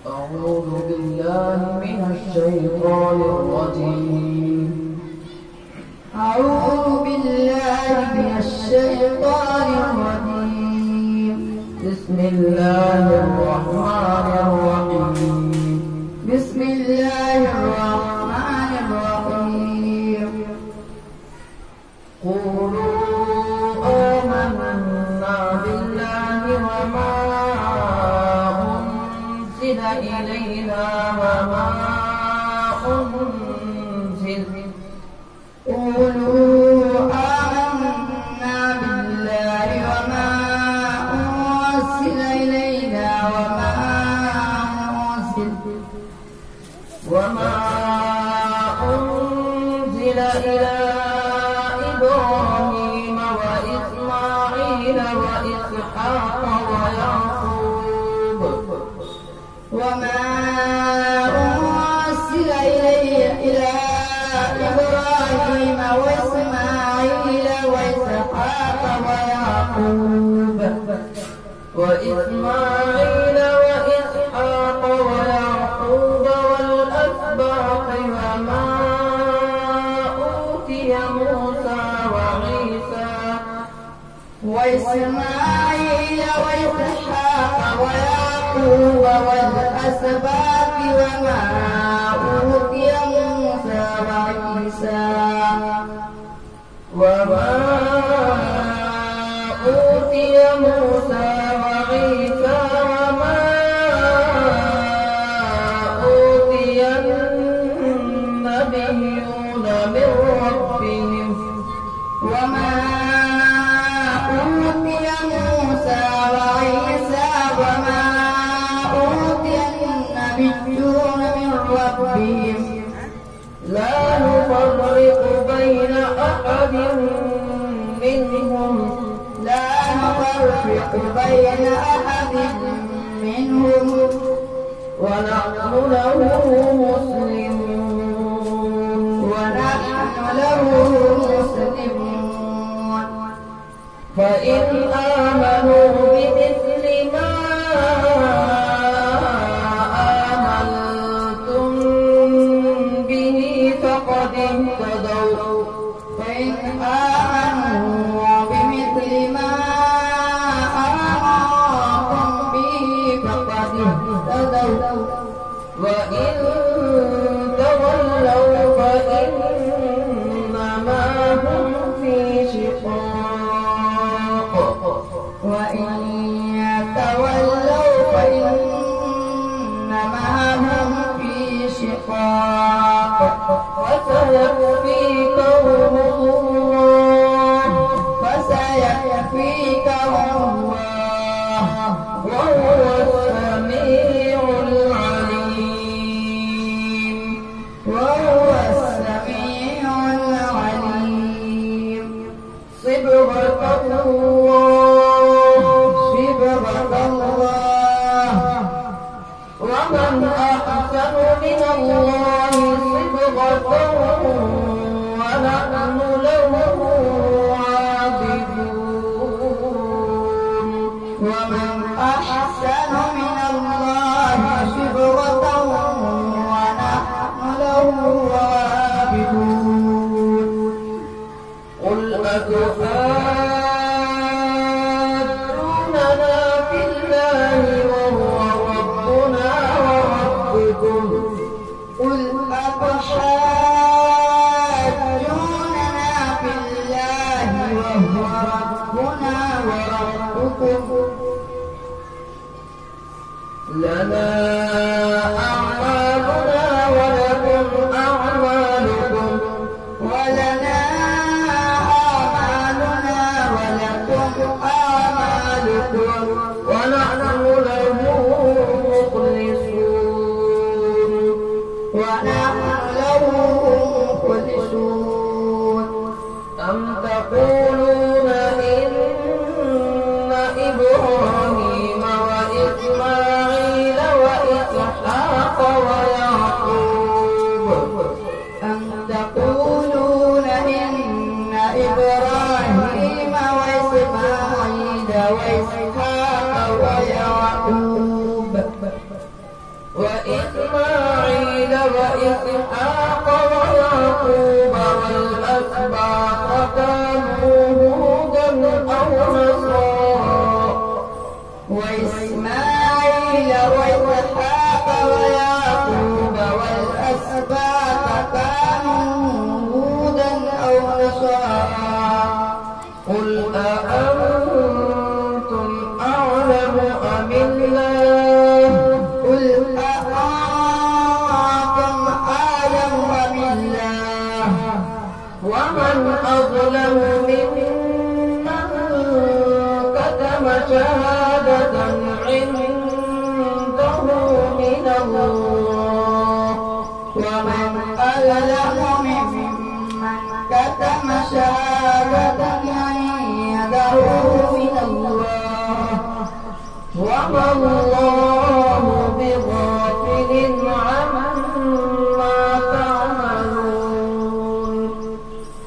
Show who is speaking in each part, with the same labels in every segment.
Speaker 1: أعوذ بالله من الشيطان الرجيم.
Speaker 2: أعوذ بالله من الشيطان الرجيم.
Speaker 1: بسم الله الرحمن الرحيم.
Speaker 2: بسم الله الرحمن الرحيم.
Speaker 1: قولوا آمنا بالله وما أنزل إلينا وما أنزل
Speaker 2: قولوا آمنا بالله وما أنزل إلينا
Speaker 1: وما أنزل إلى إبراهيم وإسماعيل وإسحاق ويعقوب
Speaker 2: وما أنزل إلى إبراهيم وإسماعيل وإسحاق ويعقوب
Speaker 1: وإسحاق ويعقوب والأسباط وما أوتي موسى وعيسى
Speaker 2: وإسماعيل وإسحاق ويعقوب والأسباط وما أوتي موسى وعيسى
Speaker 1: وما أوتي النبيون من ربهم
Speaker 2: وما أوتي موسى وعيسى وما أوتي النبيون من ربهم
Speaker 1: لا نفرق بين أحد منهم ونحن له
Speaker 2: مسلمون
Speaker 1: فإن آمنوا بمثل ما آمنتم به فقد اهتدوا
Speaker 2: فإن آمنوا بمثل ما آمنتم به فقد اهتدوا
Speaker 1: وإن تولوا فإنما هم في شقاق
Speaker 2: وإن تولوا فإنما هم في شقاق
Speaker 1: فسيكفيكهم الله وهو السميع العليم. صبغة الله ومن أحسن من الله صبغة ونحن له عابدون.
Speaker 2: ومن أحسن من الله صبغة ونحن له عابدون.
Speaker 1: قل أتحاجوننا في الله وهو ربنا وربكم
Speaker 2: قل أتحاجوننا في الله وهو ربنا وربكم
Speaker 1: لنا أعمالنا ولكم أعمالكم
Speaker 2: ولنا أعمالنا ولكم أعمالكم
Speaker 1: ونحن له مخلصون. أم تقولون إن إبراهيم وإسماعيل وإسحاق ويعقوب
Speaker 2: إبراهيم وإسماعيل وإسحاق ويعقوب
Speaker 1: وإسحاق ويعقوب والأسباط كانوا هودا أو نصارى
Speaker 2: وإسماعيل وإسحاق ويعقوب والأسباط كانوا هودا أو نصارى
Speaker 1: قل أأنتم أعلم أم الله
Speaker 2: قل أأنتم أعلم أم الله
Speaker 1: ومن أظلم ممن كتم شهادة عنده من الله
Speaker 2: ومن أظلم ممن كتم شهادة عنده من الله
Speaker 1: وما الله بغافل عما تعملون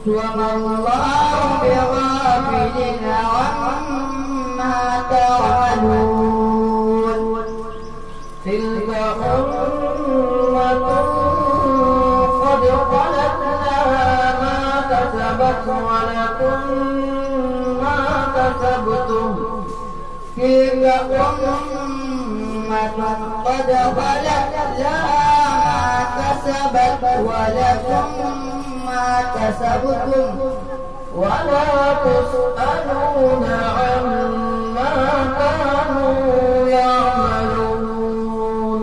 Speaker 2: وما الله بغافل عما تعملون
Speaker 1: تلك أمة قد خلت لها ما كسبت ولكم ما كسبتم
Speaker 2: تلك أمة قد خلت لها ما كسبت ولكم ما كسبتم
Speaker 1: ولا تسألون عما كانوا يعملون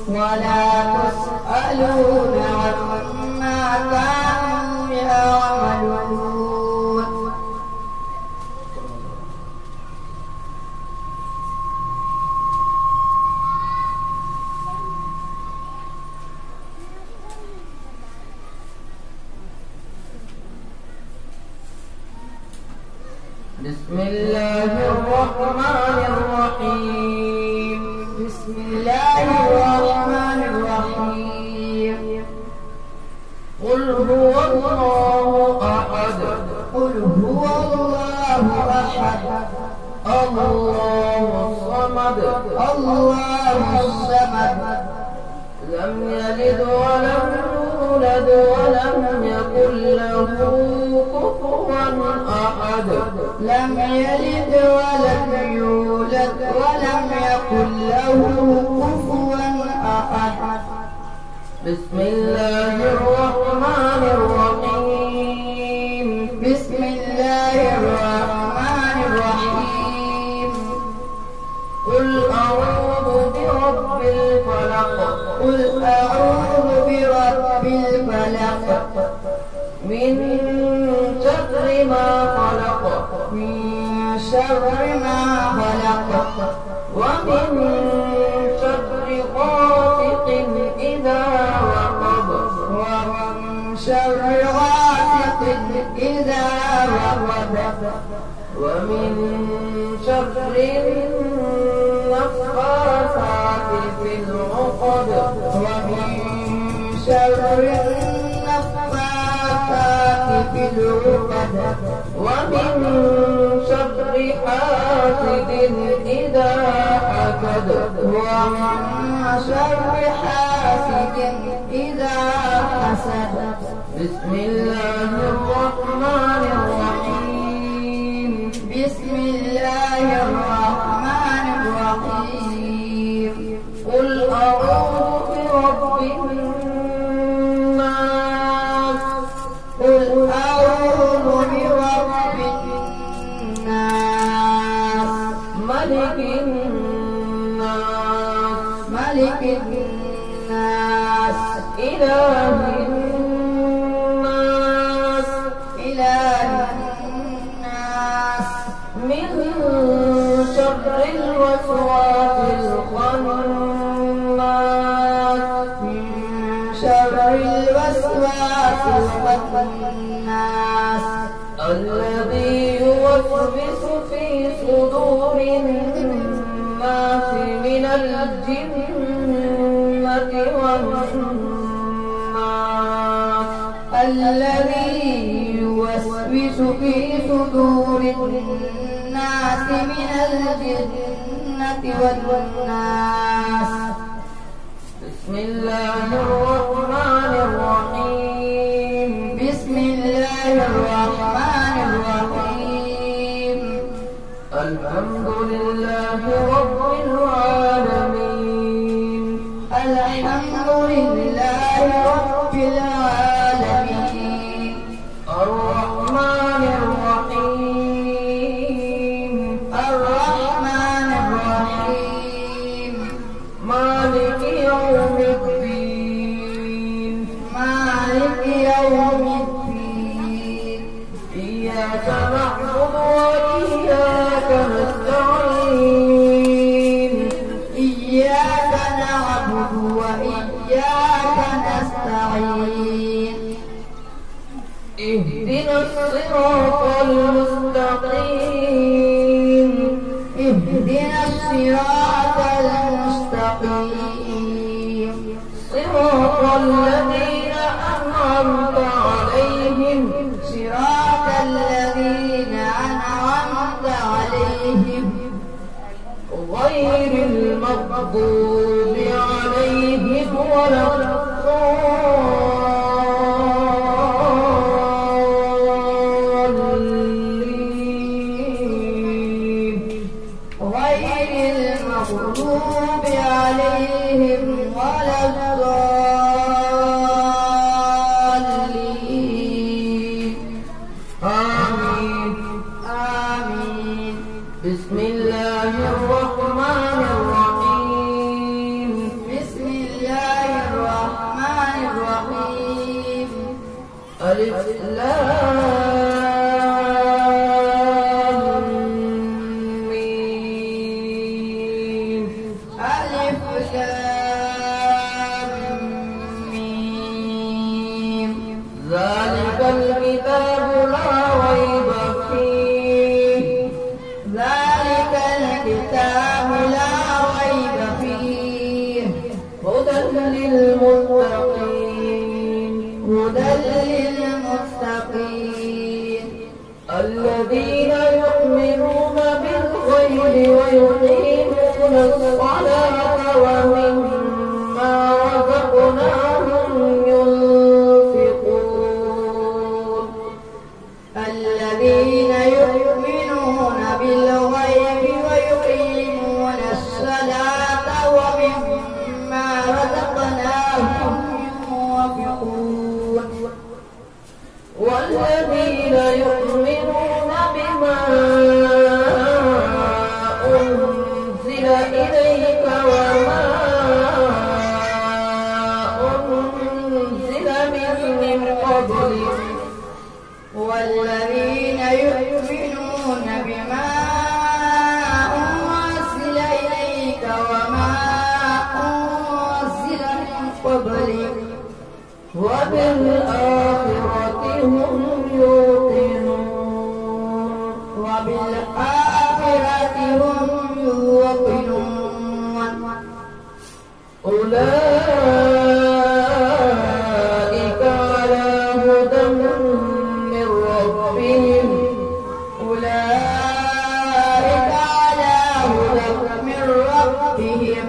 Speaker 2: ولا تسألون عما كانوا يعملون
Speaker 1: بسم الله الرحمن الرحيم
Speaker 2: بسم الله الرحمن الرحيم
Speaker 1: قل هو الله أحد
Speaker 2: قل هو الله أحد
Speaker 1: الله الصمد
Speaker 2: الله الصمد
Speaker 1: لم يلد ولم يولد ولم يكن له كفوا أحد
Speaker 2: لم يلد ولم يولد ولم يكن له كفوا أحد
Speaker 1: بسم الله الرحمن الرحيم
Speaker 2: بسم الله الرحمن الرحيم
Speaker 1: قل أعوذ برب الفلق
Speaker 2: قل أعوذ برب الفلق
Speaker 1: من شر ما خلق
Speaker 2: من شر ما خلق
Speaker 1: ومن شر غاسق إذا وقب
Speaker 2: ومن شر غاسق إذا وقب
Speaker 1: ومن شر النفاثات في العقد
Speaker 2: ومن شر النفاثات في العقد
Speaker 1: ومن شر حاسد إذا حسد
Speaker 2: ومن شر حاسد إذا حسد
Speaker 1: بسم الله الرحمن الرحيم
Speaker 2: بسم الله الرحمن الرحيم
Speaker 1: قل أعوذ برب الناس
Speaker 2: قل أعوذ برب الناس
Speaker 1: ملك الناس
Speaker 2: ملك الناس
Speaker 1: إله الناس
Speaker 2: إله الناس
Speaker 1: من شر الوسواس الخناس
Speaker 2: من شر الوسواس الخناس
Speaker 1: الذي يوسوس في صدور الناس من الجنة والناس
Speaker 2: الذي يوسوس في صدور الناس من الجنة والناس
Speaker 1: بسم الله الرحمن الحمد لله رب العالمين.
Speaker 2: الحمد لله رب العالمين.
Speaker 1: الرحمن الرحيم.
Speaker 2: الرحمن الرحيم.
Speaker 1: مالك يوم الدين.
Speaker 2: مالك يوم الدين.
Speaker 1: إياك نعبد وإياك نستعين.
Speaker 2: إياك نعبد وإياك نستعين.
Speaker 1: اهدنا الصراط المستقيم.
Speaker 2: اهدنا الصراط المستقيم.
Speaker 1: صراط الذين أنعمت عليهم.
Speaker 2: صراط الذين أنعمت عليهم
Speaker 1: غير المغضوب عليهم ولا الضالين.
Speaker 2: غير المغضوب عليهم ولا الضالين.
Speaker 1: آمين.
Speaker 2: آمين.
Speaker 1: بسم الله الرحمن الرحيم.
Speaker 2: بسم الله الرحمن الرحيم.
Speaker 1: ألف لام ميم.
Speaker 2: ألف لام ميم.
Speaker 1: ذلك الكتاب لا ريب فيه.
Speaker 2: ذلك الكتاب لا ريب فيه.
Speaker 1: هدى للمتقين.
Speaker 2: هدى للمتقين.
Speaker 1: الذين يؤمنون بالغيب ويقيمون الصلاة ومما رزقناهم ينفقون.
Speaker 2: الذين يؤمنون بالغيب ويقيمون الصلاة ومما رزقناهم ينفقون.
Speaker 1: والذين يؤمنون بما أنزل إليك وما أنزل من قبلك.
Speaker 2: والذين يؤمنون بما أنزل إليك وما أنزل من قبلك
Speaker 1: وبالآخرة هم يوقنون.
Speaker 2: وبالآخرة هم يوقنون.
Speaker 1: أولئك على هدى من ربهم.
Speaker 2: أولئك على هدى من ربهم.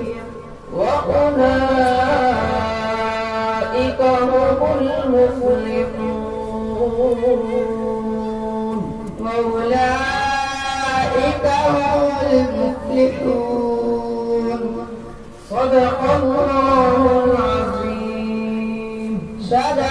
Speaker 1: وأولئك هم المفلحون.
Speaker 2: وأولئك هم المفلحون.
Speaker 1: صدق الله العظيم.
Speaker 2: صدق